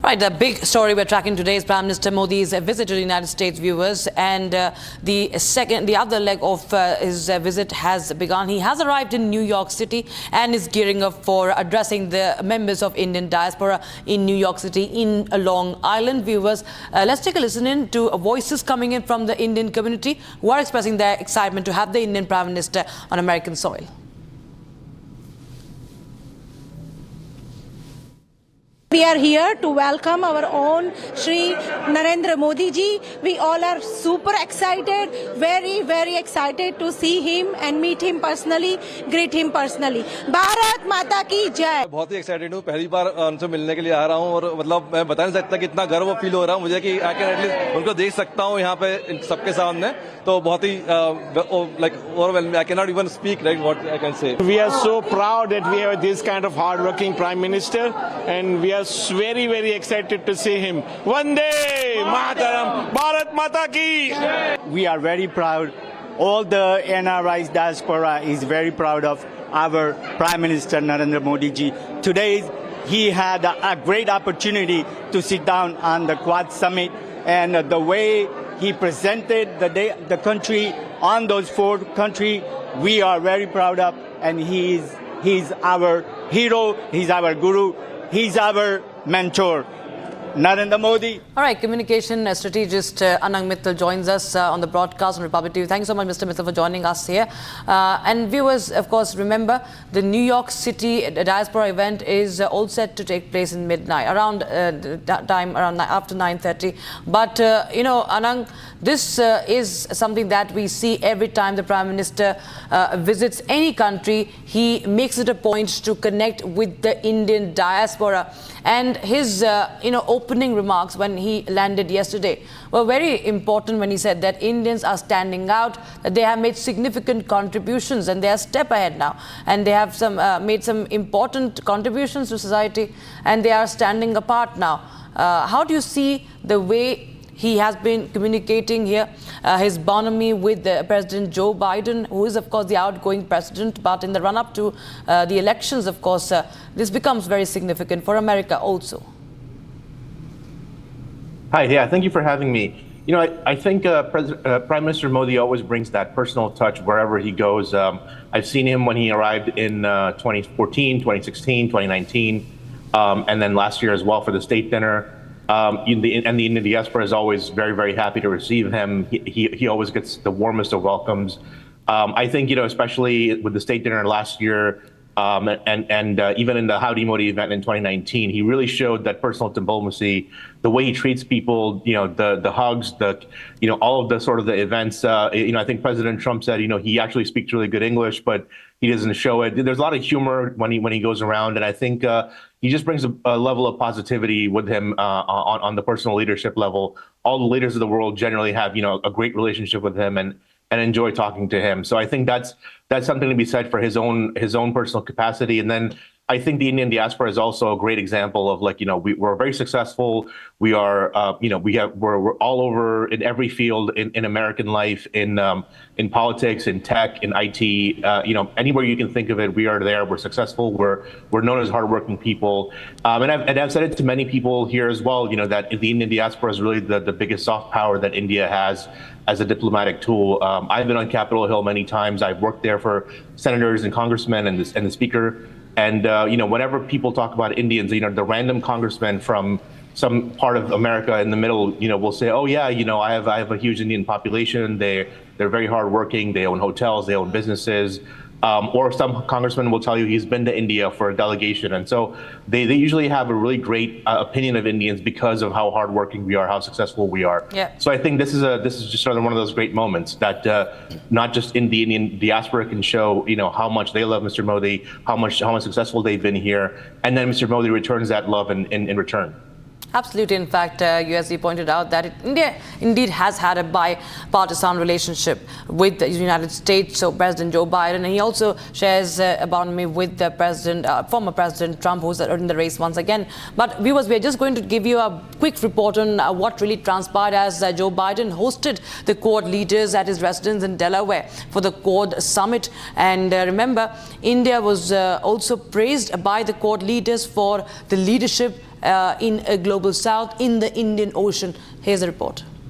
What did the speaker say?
Right, the big story we're tracking today is Prime Minister Modi's visit to the United States, viewers, and the other leg of his visit has begun. He has arrived in New York City and is gearing up for addressing the members of Indian diaspora in New York City in Long Island. Viewers, let's take a listen in to voices coming in from the Indian community who are expressing their excitement to have the Indian Prime Minister on American soil. We are here to welcome our own Shri Narendra Modi ji. We all are super excited, very excited to see him and meet him personally, greet him personally. Bharat Mata ki jai. बहुत ही excited हूँ, पहली बार उनसे मिलने के लिए आ रहा हूँ और मतलब मैं बता नहीं सकता कि इतना गर्व फील हो रहा है मुझे कि आई कैन एटलीस्ट उनको देख सकता हूँ यहाँ पे सबके सामने, तो बहुत ही like overwhelming. I cannot even speak like what I can say. We are so proud that we have this kind of hard-working Prime Minister, and we are very excited to see him. Vande Mataram, Bharat Mata ki. We are very proud. All the NRI's diaspora is very proud of our Prime Minister Narendra Modi ji. Today he had a great opportunity to sit down on the Quad Summit, and the way he presented the country on those four countries, we are very proud of, and he's our hero, he's our guru, he's our mentor. Narendra Modi. All right, communication strategist Arnab Mittal joins us on the broadcast on Republic TV. Thank you so much, Mr. Mittal, for joining us here. And viewers, of course, remember the New York City diaspora event is all set to take place in midnight, around after 9:30. But you know, Anang, this is something that we see every time the Prime Minister visits any country. He makes it a point to connect with the Indian diaspora, and his opening remarks when he landed yesterday were very important when he said that Indians are standing out, that they have made significant contributions and they are a step ahead now, and they have made some important contributions to society and they are standing apart now. How do you see the way he has been communicating here, his bonhomie with President Joe Biden, who is, of course, the outgoing president, but in the run-up to the elections, of course, this becomes very significant for America also. Hi, yeah, thank you for having me. You know, I think Prime Minister Modi always brings that personal touch wherever he goes. I've seen him when he arrived in 2014, 2016, 2019, and then last year as well for the state dinner. And the Indian diaspora is always very happy to receive him. He always gets the warmest of welcomes. I think, especially with the state dinner last year, and even in the Howdy Modi event in 2019, he really showed that personal diplomacy, the way he treats people, the hugs, all of the sort of the events. I think President Trump said, he actually speaks really good English, but he doesn't show it. There's a lot of humor when he goes around, and I think he just brings a level of positivity with him on the personal leadership level. All the leaders of the world generally have, a great relationship with him and enjoy talking to him. So I think that's something to be said for his own personal capacity. And then I think the Indian diaspora is also a great example of we're very successful. We are we're all over in every field in American life, in politics, in tech, in IT, anywhere you can think of it, we are there. We're successful. We're known as hardworking people. And I've said it to many people here as well, that the Indian diaspora is really the biggest soft power that India has as a diplomatic tool. I've been on Capitol Hill many times. I've worked there for senators and congressmen and the speaker. And, whenever people talk about Indians, the random congressman from some part of America in the middle, will say, oh, yeah, I have a huge Indian population. They're very hardworking. They own hotels. They own businesses. Or some congressman will tell you he's been to India for a delegation. And so they usually have a really great opinion of Indians because of how hardworking we are, how successful we are. Yeah. So I think this is just sort of one of those great moments that not just in the Indian diaspora can show, how much they love Mr. Modi, how much successful they've been here. And then Mr. Modi returns that love in return. Absolutely. In fact, as you pointed out, that India indeed has had a bipartisan relationship with the United States. So President Joe Biden, and he also shares a bonhomie with the former President Trump, who's in the race once again. But viewers, we are just going to give you a quick report on what really transpired as Joe Biden hosted the Quad leaders at his residence in Delaware for the Quad summit. And remember, India was also praised by the Quad leaders for the leadership in a global south, in the Indian Ocean. Here's the report.